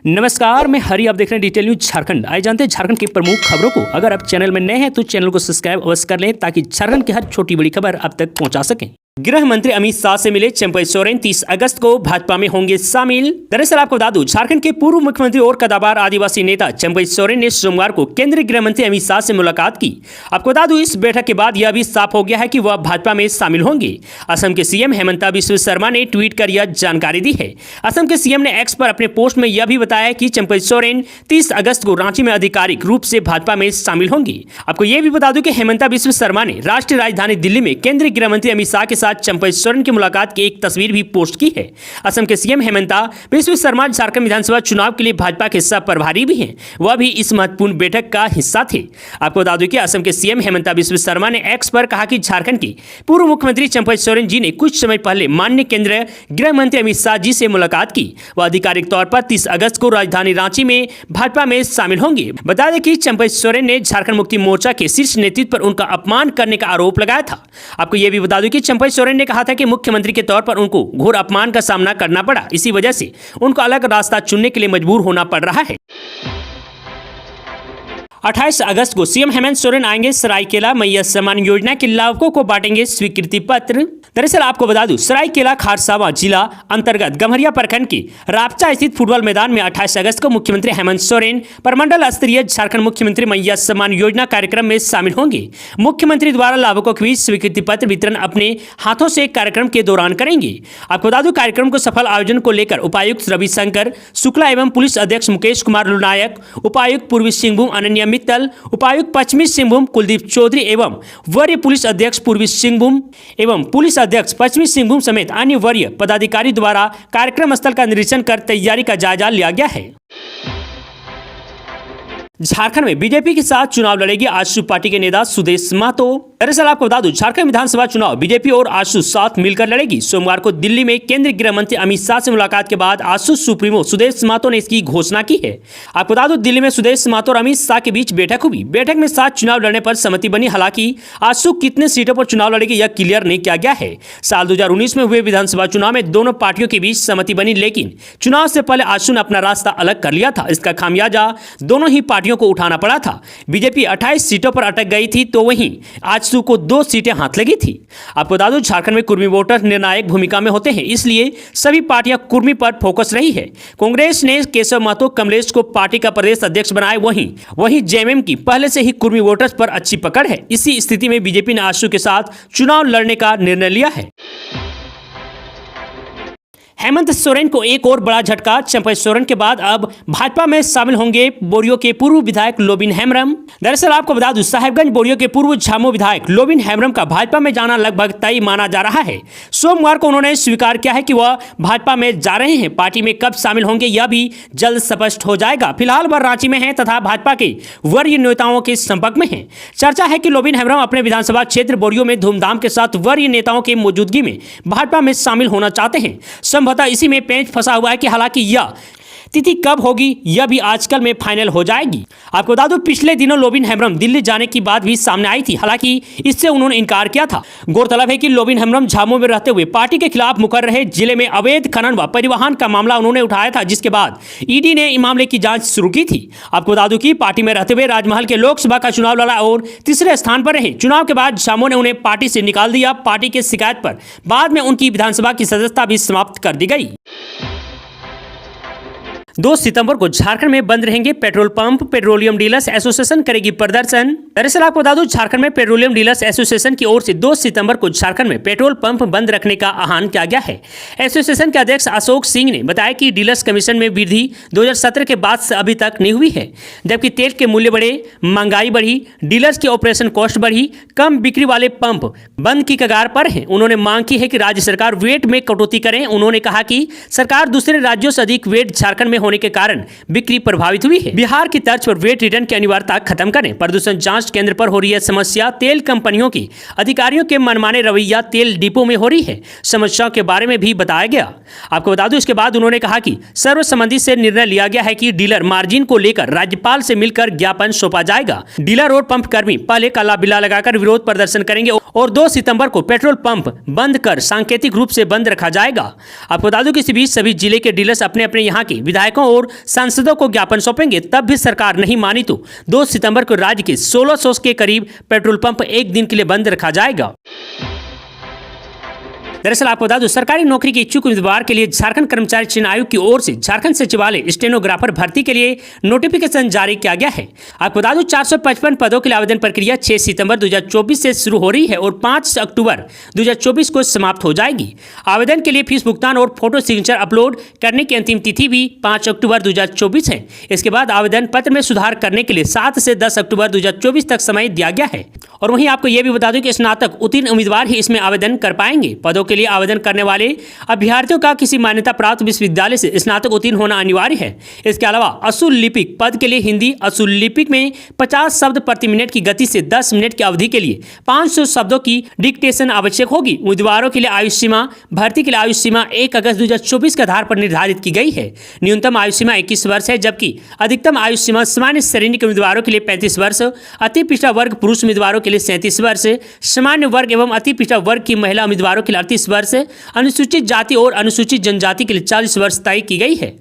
नमस्कार, मैं हरी। आप देख रहे हैं डिटेल न्यूज झारखंड। आइए जानते हैं झारखंड की प्रमुख खबरों को। अगर आप चैनल में नए हैं तो चैनल को सब्सक्राइब अवश्य कर लें ताकि झारखंड की हर छोटी बड़ी खबर आप तक पहुंचा सकें। गृह मंत्री अमित शाह से मिले चंपई सोरेन 30 अगस्त को भाजपा में होंगे शामिल। दरअसल आपको बता दूं, झारखंड के पूर्व मुख्यमंत्री और कदावर आदिवासी नेता चंपई सोरेन ने सोमवार को केंद्रीय गृह मंत्री अमित शाह से मुलाकात की। आपको बता दूं, इस बैठक के बाद यह भी साफ हो गया है कि वह भाजपा में शामिल होंगे। असम के सीएम हेमंता बिस्वा शर्मा ने ट्वीट कर यह जानकारी दी है। असम के सीएम ने एक्स पर अपने पोस्ट में यह भी बताया कि चंपई सोरेन 30 अगस्त को रांची में आधिकारिक रूप से भाजपा में शामिल होंगे। आपको यह भी बता दूं कि हेमंता बिस्वा शर्मा ने राष्ट्रीय राजधानी दिल्ली में केंद्रीय गृह मंत्री अमित शाह के साथ चंपई सोरेन की मुलाकात की एक तस्वीर भी पोस्ट की है। असम के सीएम हेमंता बिस्वा शर्मा झारखंड विधानसभा चुनाव के लिए भाजपा के सह प्रभारी भी हैं। वह भी इस महत्वपूर्ण बैठक का हिस्सा थे। आपको बता दूं कि असम के सीएम हेमंता बिस्वा शर्मा ने एक्स पर कहा कि झारखंड के पूर्व मुख्यमंत्री चंपई सोरेन जी ने कुछ समय पहले माननीय केंद्रीय गृह मंत्री अमित शाह जी से मुलाकात की। वह आधिकारिक तौर पर 30 अगस्त को राजधानी रांची में भाजपा में शामिल होंगे। बता दें कि चंपई सोरेन ने झारखंड मुक्ति मोर्चा के शीर्ष नेतृत्व पर उनका अपमान करने का आरोप लगाया था। आपको यह भी बता दूं कि चंपई सोरेन ने कहा था कि मुख्यमंत्री के तौर पर उनको घोर अपमान का सामना करना पड़ा। इसी वजह से उनको अलग रास्ता चुनने के लिए मजबूर होना पड़ रहा है। 28 अगस्त को सीएम हेमंत सोरेन आएंगे। सरायकेला मैया सम्मान योजना के लाभुकों को बांटेंगे स्वीकृति पत्र। दरअसल आपको बता दूं, सरायकेला खारसावा जिला अंतर्गत गम्हरिया प्रखंड के रापचा स्थित फुटबॉल मैदान में 28 अगस्त को मुख्यमंत्री हेमंत सोरेन प्रमंडल स्तरीय झारखंड मुख्यमंत्री मैया सम्मान योजना कार्यक्रम में शामिल होंगे। मुख्यमंत्री द्वारा लाभुकों के बीच स्वीकृति पत्र वितरण अपने हाथों से कार्यक्रम के दौरान करेंगे। आपको बता दूं, कार्यक्रम को सफल आयोजन को लेकर उपायुक्त रविशंकर शुक्ला एवं पुलिस अध्यक्ष मुकेश कुमार लुनायक, उपायुक्त पूर्वी सिंहभूम अनन्या मित्तल, उपायुक्त पश्चिमी सिंहभूम कुलदीप चौधरी एवं वरीय पुलिस अध्यक्ष पूर्वी सिंहभूम एवं पुलिस अध्यक्ष पश्चिमी सिंहभूम समेत अन्य वरीय पदाधिकारी द्वारा कार्यक्रम स्थल का निरीक्षण कर तैयारी का जायजा लिया गया है। झारखंड में बीजेपी के साथ चुनाव लड़ेगी आजसू पार्टी के नेता सुदेश महतो। दरअसल आपको बता दूं, झारखंड विधानसभा चुनाव बीजेपी और आजसू साथ मिलकर लड़ेगी। सोमवार को दिल्ली में केंद्रीय गृह मंत्री अमित शाह से मुलाकात के बाद आजसू सुप्रीमो सुदेश महतो ने इसकी घोषणा की है। आपको बता दूं, दिल्ली में सुदेश महतो और अमित शाह के बीच बैठक हुई। बैठक में साथ चुनाव लड़ने पर सहमति बनी। हालांकि आजसू कितने सीटों पर चुनाव लड़ेगी यह क्लियर नहीं किया गया है। साल 2019 में हुए विधानसभा चुनाव में दोनों पार्टियों के बीच सहमति बनी, लेकिन चुनाव से पहले आजसू ने अपना रास्ता अलग कर लिया था। इसका खामियाजा दोनों ही पार्टियों को उठाना पड़ा था। बीजेपी 28 सीटों पर अटक गई थी तो वहीं आजसू को 2 सीटें हाथ लगी थी। आपको बता दूं, झारखंड में कुर्मी वोटर निर्णायक भूमिका में होते हैं, इसलिए सभी पार्टियां कुर्मी पर फोकस रही है। कांग्रेस ने केशव महतो कमलेश को पार्टी का प्रदेश अध्यक्ष बनाए। वहीं जेएमएम की पहले से ही कुर्मी वोटर्स पर अच्छी पकड़ है। इसी स्थिति में बीजेपी ने आजसू के साथ चुनाव लड़ने का निर्णय लिया है। हेमंत सोरेन को एक और बड़ा झटका। चंपई सोरेन के बाद अब भाजपा में शामिल होंगे बोरियो के पूर्व विधायक लोबिन हेम्ब्रम। दरअसल आपको बता दूं, साहेबगंज बोरियो के पूर्व झामो विधायक लोबिन हेम्ब्रम का भाजपा में जाना लगभग तय माना जा रहा है। सोमवार को उन्होंने स्वीकार किया है कि वह भाजपा में जा रहे हैं। पार्टी में कब शामिल होंगे यह भी जल्द स्पष्ट हो जाएगा। फिलहाल वह रांची में है तथा भाजपा के वरीय नेताओं के संपर्क में है। चर्चा है कि लोबिन हेम्ब्रम अपने विधानसभा क्षेत्र बोरियो में धूमधाम के साथ वरीय नेताओं की मौजूदगी में भाजपा में शामिल होना चाहते हैं। संभवतः इसी में पेंच फंसा हुआ है कि हालांकि यह तिथि कब होगी यह भी आजकल में फाइनल हो जाएगी। आपको बता दूं, पिछले दिनों लोबिन हेम्ब्रम दिल्ली जाने की बात भी सामने आई थी। हालांकि इससे उन्होंने इनकार किया था। गौरतलब है कि लोबिन हेम्ब्रम झामो में रहते हुए पार्टी के खिलाफ मुकर रहे। जिले में अवैध खनन व परिवहन का मामला उन्होंने उठाया था, जिसके बाद ईडी ने इस मामले की जांच शुरू की थी। आपको बता दूं कि पार्टी में रहते हुए राजमहल के लोकसभा का चुनाव लड़ा और तीसरे स्थान पर रहे। चुनाव के बाद झामो ने उन्हें पार्टी से निकाल दिया। पार्टी की शिकायत पर बाद में उनकी विधानसभा की सदस्यता भी समाप्त कर दी गई। 2 सितंबर को झारखंड में बंद रहेंगे petrol pump. Petroleum dealers association करेगी प्रदर्शन। दरअसल आपको बता दूं, झारखंड में पेट्रोलियम डीलर्स एसोसिएशन की ओर से 2 सितंबर को झारखंड में पेट्रोल पंप बंद रखने का आह्वान किया गया है। एसोसिएशन के अध्यक्ष अशोक सिंह ने बताया कि डीलर्स कमीशन में वृद्धि 2017 के बाद से अभी तक नहीं हुई है, जबकि तेल के मूल्य बढ़े, महंगाई बढ़ी, डीलर्स की ऑपरेशन कॉस्ट बढ़ी, कम बिक्री वाले पंप बंद की कगार पर हैं। उन्होंने मांग की है कि राज्य सरकार वेट में कटौती करें। उन्होंने कहा कि सरकार दूसरे राज्यों से अधिक वेट झारखंड में होने के कारण बिक्री प्रभावित हुई है। बिहार की तर्ज पर वेट रिटर्न की अनिवार्यता खत्म करें। प्रदूषण जांच जांच केंद्र पर हो रही है समस्या। तेल कंपनियों की अधिकारियों के मनमाने रवैया तेल डिपो में हो रही है, समस्याओं के बारे में भी बताया गया। आपको बता दूं, इसके बाद उन्होंने कहा कि सर्वसम्मति से निर्णय लिया गया है कि डीलर मार्जिन को लेकर राज्यपाल से मिलकर ज्ञापन सौंपा जाएगा। डीलर और पंप कर्मी पहले काला बिल्ला लगाकर विरोध प्रदर्शन करेंगे और 2 सितंबर को पेट्रोल पंप बंद कर सांकेतिक रूप से बंद रखा जाएगा। आपको बता दूं कि इसी बीच सभी जिले के डीलर्स अपने अपने यहाँ के विधायकों और सांसदों को ज्ञापन सौंपेंगे। तब भी सरकार नहीं मानी तो 2 सितंबर को राज्य के 1600 के करीब पेट्रोल पंप एक दिन के लिए बंद रखा जाएगा। दरअसल आपको बता दूं, सरकारी नौकरी के इच्छुक उम्मीदवार के लिए झारखंड कर्मचारी चयन आयोग की ओर से झारखंड सचिवालय स्टेनोग्राफर भर्ती के लिए नोटिफिकेशन जारी किया गया है। आपको बता दूं, 455 पदों के लिए आवेदन प्रक्रिया 6 सितंबर 2024 से शुरू हो रही है और 5 अक्टूबर 2024 को समाप्त हो जाएगी। आवेदन के लिए फीस भुगतान और फोटो सिग्नेचर अपलोड करने की अंतिम तिथि भी 5 अक्टूबर 2024 है। इसके बाद आवेदन पत्र में सुधार करने के लिए 7 से 10 अक्टूबर 2024 तक समय दिया गया है। और वहीं आपको यह भी बता दूं कि स्नातक उत्तीर्ण उम्मीदवार ही इसमें आवेदन कर पाएंगे। पदों के लिए आवेदन करने वाले अभ्यर्थियों का किसी मान्यता प्राप्त विश्वविद्यालय से स्नातक उत्तीर्ण होना अनिवार्य है। इसके अलावा असूल लिपिक पद के लिए हिंदी असूल लिपिक में 50 शब्द प्रति मिनट की गति से 10 मिनट की अवधि के लिए 500 शब्दों की डिक्टेशन आवश्यक होगी। उम्मीदवारों के लिए आयु सीमा भर्ती के लिए आयु सीमा 1 अगस्त 2024 के आधार पर निर्धारित की गई है। न्यूनतम आयु सीमा 21 वर्ष है, जबकि अधिकतम आयु सीमा सामान्य श्रेणी के उम्मीदवारों के लिए 35 वर्ष, अति पिछड़ा वर्ग पुरुष उम्मीदवारों के लिए 37 वर्ष, सामान्य वर्ग एवं अति पिछड़ा वर्ग की महिला उम्मीदवारों के लिए 38 वर्ष, अनुसूचित जाति और अनुसूचित जनजाति के लिए 40 वर्ष तय की गई है।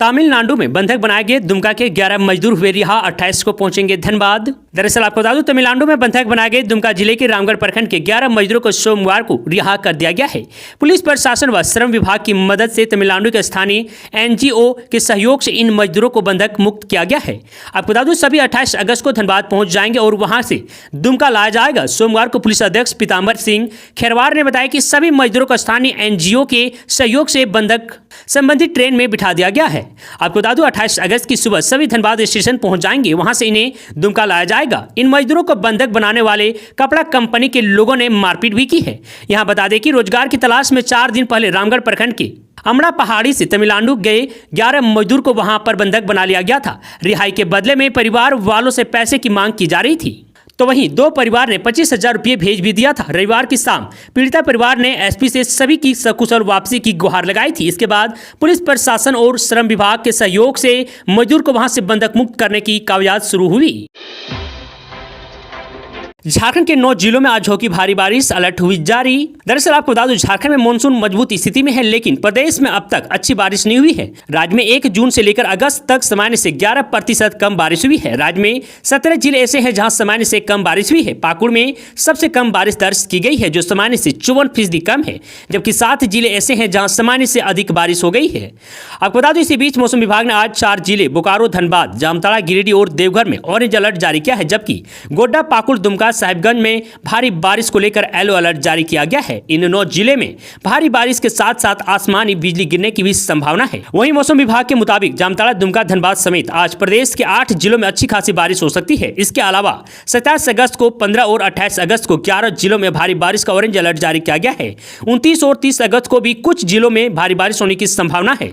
तमिलनाडु में बंधक बनाए गए दुमका के 11 मजदूर हुए रिहा, 28 को पहुंचेंगे धनबाद। दरअसल आपको बता दूं, तमिलनाडु में बंधक बनाए गए दुमका जिले के रामगढ़ प्रखंड के 11 मजदूरों को सोमवार को रिहा कर दिया गया है। पुलिस प्रशासन व श्रम विभाग की मदद से तमिलनाडु के स्थानीय एनजीओ के सहयोग से इन मजदूरों को बंधक मुक्त किया गया है। आपको बता दूं, सभी 28 अगस्त को धनबाद पहुंच जाएंगे और वहां से दुमका लाया जाएगा। सोमवार को पुलिस अध्यक्ष पीताम्बर सिंह खेरवार ने बताया कि सभी मजदूरों को स्थानीय एनजीओ के सहयोग से बंधक संबंधित ट्रेन में बिठा दिया गया है। आपको बता दूं, 28 अगस्त की सुबह सभी धनबाद स्टेशन पहुंच जाएंगे, वहां से इन्हें दुमका लाया जाएगा। इन मजदूरों को बंधक बनाने वाले कपड़ा कंपनी के लोगों ने मारपीट भी की है। यहां बता दें कि रोजगार की तलाश में 4 दिन पहले रामगढ़ प्रखंड के अमड़ा पहाड़ी से तमिलनाडु गए 11 मजदूर को वहां पर बंधक बना लिया गया था। रिहाई के बदले में परिवार वालों से पैसे की मांग की जा रही थी, तो वहीं 2 परिवार ने 25,000 रुपये भेज भी दिया था। रविवार की शाम पीड़िता परिवार ने एसपी से सभी की सकुशल वापसी की गुहार लगाई थी। इसके बाद पुलिस प्रशासन और श्रम विभाग के सहयोग से मजदूर को वहां से बंधक मुक्त करने की कामयाबी शुरू हुई। झारखंड के 9 जिलों में आज होगी भारी बारिश, अलर्ट हुई जारी। दरअसल आपको बता दूं, झारखंड में मानसून मजबूत स्थिति में है, लेकिन प्रदेश में अब तक अच्छी बारिश नहीं हुई है। राज्य में 1 जून से लेकर अगस्त तक सामान्य से 11% कम बारिश हुई है। राज्य में 17 जिले ऐसे हैं जहां सामान्य से कम बारिश हुई है। पाकुड़ में सबसे कम बारिश दर्ज की गई है, जो सामान्य से 54% कम है, जबकि 7 जिले ऐसे हैं जहां सामान्य से अधिक बारिश हो गई है। आपको बता दूं, इसी बीच मौसम विभाग ने आज 4 जिले बोकारो, धनबाद, जामताड़ा, गिरिडीह और देवघर में ऑरेंज अलर्ट जारी किया है, जबकि गोड्डा, पाकुड़, दुमका, साहिबगंज में भारी बारिश को लेकर येलो अलर्ट जारी किया गया है। इन 9 जिले में भारी बारिश के साथ साथ आसमानी बिजली गिरने की भी संभावना है। वहीं मौसम विभाग के मुताबिक जामताड़ा, दुमका, धनबाद समेत आज प्रदेश के 8 जिलों में अच्छी खासी बारिश हो सकती है। इसके अलावा 27 अगस्त को 15 और 28 अगस्त को 11 जिलों में भारी बारिश का ऑरेंज अलर्ट जारी किया गया है। 29 और 30 अगस्त को भी कुछ जिलों में भारी बारिश होने की संभावना है।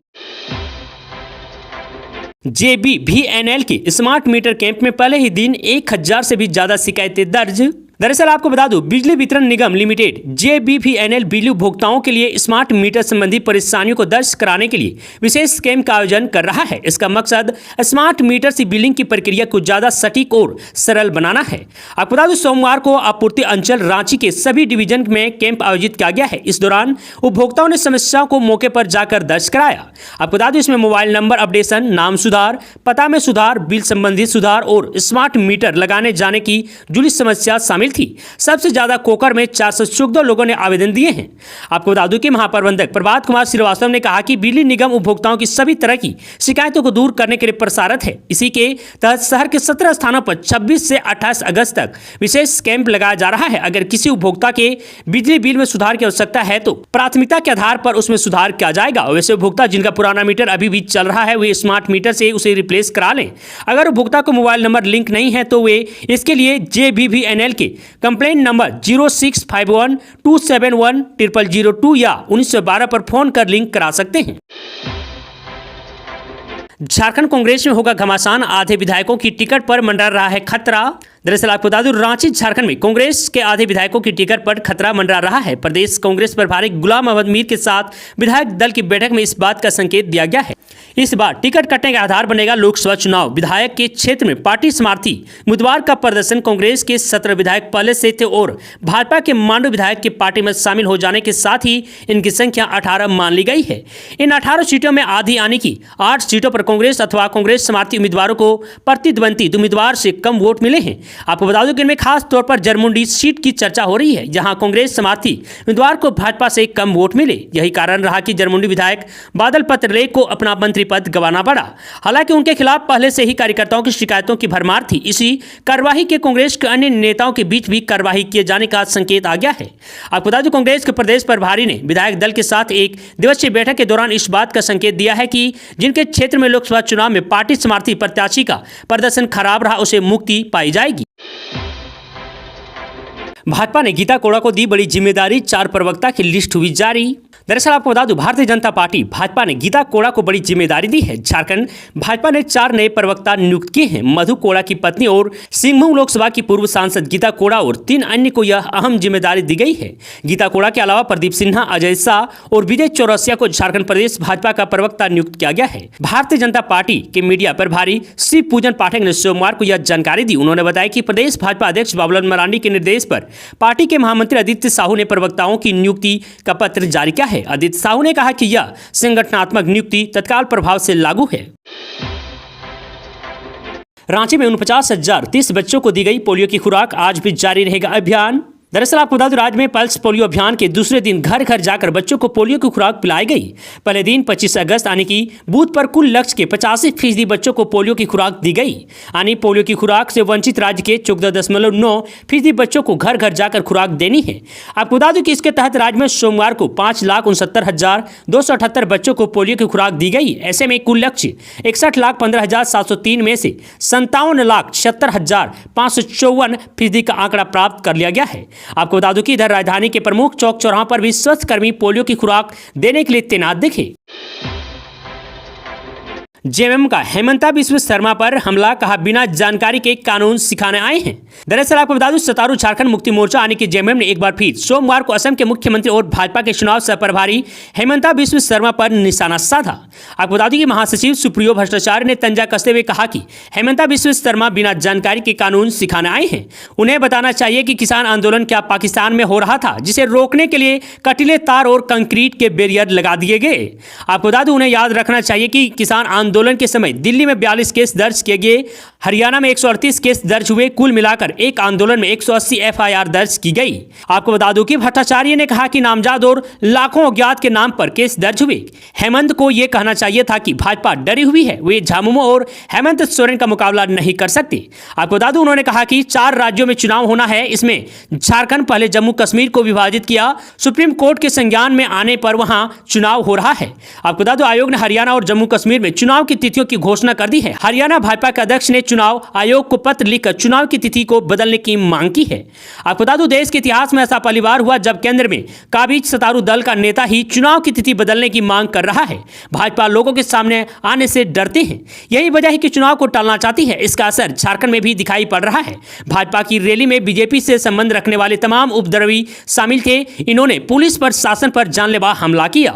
JBVNL के स्मार्ट मीटर कैंप में पहले ही दिन 1000 से भी ज्यादा शिकायतें दर्ज। दरअसल आपको बता दूं, बिजली वितरण निगम लिमिटेड JBVNL बिजली उपभोक्ताओं के लिए स्मार्ट मीटर संबंधी परेशानियों को दर्ज कराने के लिए विशेष कैंप का आयोजन कर रहा है। इसका मकसद स्मार्ट मीटर से बिलिंग की प्रक्रिया को ज्यादा सटीक और सरल बनाना है। आपको बता दूं, सोमवार को आपूर्ति अंचल रांची के सभी डिवीजन में कैंप आयोजित किया गया है। इस दौरान उपभोक्ताओं ने समस्याओं को मौके पर जाकर दर्ज कराया। आपको बता दूं, इसमें मोबाइल नंबर अपडेशन, नाम सुधार, पता में सुधार, बिल संबंधित सुधार और स्मार्ट मीटर लगाने जाने की जुड़ी समस्या शामिल थी। सबसे ज्यादा कोकर में 414 लोगों ने आवेदन दिए हैं। आपको बता दूं कि महाप्रबंधक प्रभात कुमार श्रीवास्तव ने कहा कि बिजली निगम उपभोक्ताओं की सभी तरह की शिकायतों को दूर करने के लिए प्रसारित है। इसी के तहत शहर के 17 स्थानों पर 26 से 28 अगस्त तक विशेष कैंप लगाया जा रहा है। अगर किसी उपभोक्ता के बिजली बिल में सुधार की आवश्यकता है तो प्राथमिकता के आधार पर उसमें सुधार किया जाएगा। वैसे उपभोक्ता जिनका पुराना मीटर अभी भी चल रहा है, वे स्मार्ट मीटर से उसे रिप्लेस करा लें। अगर उपभोक्ता को मोबाइल नंबर लिंक नहीं है तो वे इसके लिए JBVNL के कंप्लेंट नंबर 0651271002 या 1912 पर फोन कर लिंक करा सकते हैं। झारखंड कांग्रेस में होगा घमासान, आधे विधायकों की टिकट पर मंडरा रहा है खतरा। दरअसल आपको बता दूं, रांची झारखंड में कांग्रेस के आधे विधायकों की टिकट पर खतरा मंडरा रहा है। प्रदेश कांग्रेस प्रभारी गुलाम मोहम्मद मीर के साथ विधायक दल की बैठक में इस बात का संकेत दिया गया है। इस बार टिकट कटने का आधार बनेगा लोकसभा चुनाव। विधायक के क्षेत्र में पार्टी समर्थी उम्मीदवार का प्रदर्शन। कांग्रेस के 17 विधायक पहले से थे और भाजपा के मांडू विधायक की पार्टी में शामिल हो जाने के साथ ही इनकी संख्या 18 मान ली गई है। इन 18 सीटों में आधी आने की 8 सीटों पर कांग्रेस अथवा कांग्रेस समर्थी उम्मीदवारों को प्रतिद्वंदी उम्मीदवार से कम वोट मिले हैं। आपको बता दूं कि इनमें खास तौर पर जरमुंडी सीट की चर्चा हो रही है, जहां कांग्रेस समर्थी उम्मीदवार को भाजपा से कम वोट मिले। यही कारण रहा कि जरमुंडी विधायक बादल पत्रलेख को अपना मंत्री पद गंवाना पड़ा। हालांकि उनके खिलाफ पहले से ही कार्यकर्ताओं की शिकायतों की भरमार थी। इसी कार्यवाही के कांग्रेस के अन्य नेताओं के बीच भी कार्यवाही किए जाने का संकेत आ गया है। आपको बता दूं, कांग्रेस के प्रदेश प्रभारी ने विधायक दल के साथ एक दिवसीय बैठक के दौरान इस बात का संकेत दिया है कि जिनके क्षेत्र में लोकसभा चुनाव में पार्टी समर्थी प्रत्याशी का प्रदर्शन खराब रहा, उसे मुक्ति पाई जाएगी। भाजपा ने गीता कोड़ा को दी बड़ी जिम्मेदारी, 4 प्रवक्ता की लिस्ट हुई जारी। दरअसल आपको बता दूं, भारतीय जनता पार्टी भाजपा ने गीता कोड़ा को बड़ी जिम्मेदारी दी है। झारखंड भाजपा ने 4 नए प्रवक्ता नियुक्त किए हैं। मधु कोड़ा की पत्नी और सिंहभूम लोकसभा की पूर्व सांसद गीता कोड़ा और 3 अन्य को यह अहम जिम्मेदारी दी गई है। गीता कोड़ा के अलावा प्रदीप सिन्हा, अजय शाह और विजय चौरसिया को झारखंड प्रदेश भाजपा का प्रवक्ता नियुक्त किया गया है। भारतीय जनता पार्टी के मीडिया प्रभारी शिव पूजन पाठक ने सोमवार को यह जानकारी दी। उन्होंने बताया कि प्रदेश भाजपा अध्यक्ष बाबूलाल मरांडी के निर्देश पर पार्टी के महामंत्री आदित्य साहू ने प्रवक्ताओं की नियुक्ति का पत्र जारी किया है। आदित्य साहू ने कहा कि यह संगठनात्मक नियुक्ति तत्काल प्रभाव से लागू है। रांची में 49,030 बच्चों को दी गई पोलियो की खुराक, आज भी जारी रहेगा अभियान। दरअसल आपको बता दूं, राज्य में पल्स पोलियो अभियान के दूसरे दिन घर घर जाकर बच्चों को पोलियो की खुराक पिलाई गई। पहले दिन 25 अगस्त यानी कि बूथ पर कुल लक्ष्य के 85% बच्चों को पोलियो की खुराक दी गई। यानी पोलियो की खुराक से वंचित राज्य के 14.9% बच्चों को घर घर जाकर खुराक देनी है। आपको बता दूं कि इसके तहत राज्य में सोमवार को 5,69,278 बच्चों को पोलियो की खुराक दी गई। ऐसे में कुल लक्ष्य 61,15,703 में से 57,76,554% का आंकड़ा प्राप्त कर लिया गया है। आपको बता दूं कि इधर राजधानी के प्रमुख चौक चौराहों पर भी स्वास्थ्यकर्मी पोलियो की खुराक देने के लिए तैनात दिखे। जेएमएम का हेमंता बिस्व शर्मा पर हमला, कहा बिना जानकारी के कानून सिखाने आए हैं। दरअसल आपको बता दूं, सत्तारूढ़ झारखंड मुक्ति मोर्चा यानी कि जेएमएम ने एक बार फिर सोमवार को असम के मुख्यमंत्री और भाजपा के चुनाव सह प्रभारी हेमंता बिस्व शर्मा पर निशाना साधा। आपको बता दूं कि महासचिव सुप्रियो भट्टाचार्य ने तंजा कसते हुए कहा कि हेमंता बिस्व शर्मा बिना जानकारी के कानून सिखाने आए हैं। उन्हें बताना चाहिए कि किसान आंदोलन क्या पाकिस्तान में हो रहा था, जिसे रोकने के लिए कटीले तार और कंक्रीट के बैरियर लगा दिए गए। आपको बता दूं, उन्हें याद रखना चाहिए कि किसान आंदोलन के समय दिल्ली में 42 केस दर्ज किए गए, हरियाणा में 138 केस दर्ज हुए। कुल मिलाकर एक आंदोलन में 180 एफआईआर दर्ज की गई। आपको बता दूं कि भट्टाचार्य ने कहा कि नामजद और लाखों अज्ञात के नाम पर केस दर्ज हुए। हेमंत को यह कहना चाहिए था कि भाजपा डरी हुई है, वे झामुमो और हेमंत सोरेन का मुकाबला नहीं कर सकते। आपको बता दूं, उन्होंने कहा कि 4 राज्यों में चुनाव होना है, इसमें झारखंड पहले जम्मू कश्मीर को विभाजित किया। सुप्रीम कोर्ट के संज्ञान में आने पर वहां चुनाव हो रहा है। आपको बता दूं, आयोग ने हरियाणा और जम्मू कश्मीर में चुनाव की तिथियों की घोषणा कर दी है। हरियाणा भाजपा के अध्यक्ष ने चुनाव आयोग को पत्र लिखकर चुनाव की तिथि को बदलने की मांग की है। आपको बता दूं, देश के इतिहास में ऐसा पहली बार हुआ जब केंद्र में काबिज सत्तारूढ़ दल का नेता ही चुनाव की तिथि बदलने की मांग कर रहा है। भाजपा लोगों के सामने आने से डरते हैं, यही वजह है कि चुनाव को टालना चाहती है। इसका असर झारखंड में भी दिखाई पड़ रहा है। भाजपा की रैली में बीजेपी से संबंध रखने वाले तमाम उपद्रवी शामिल थे। इन्होंने पुलिस पर, शासन पर जानलेवा हमला किया।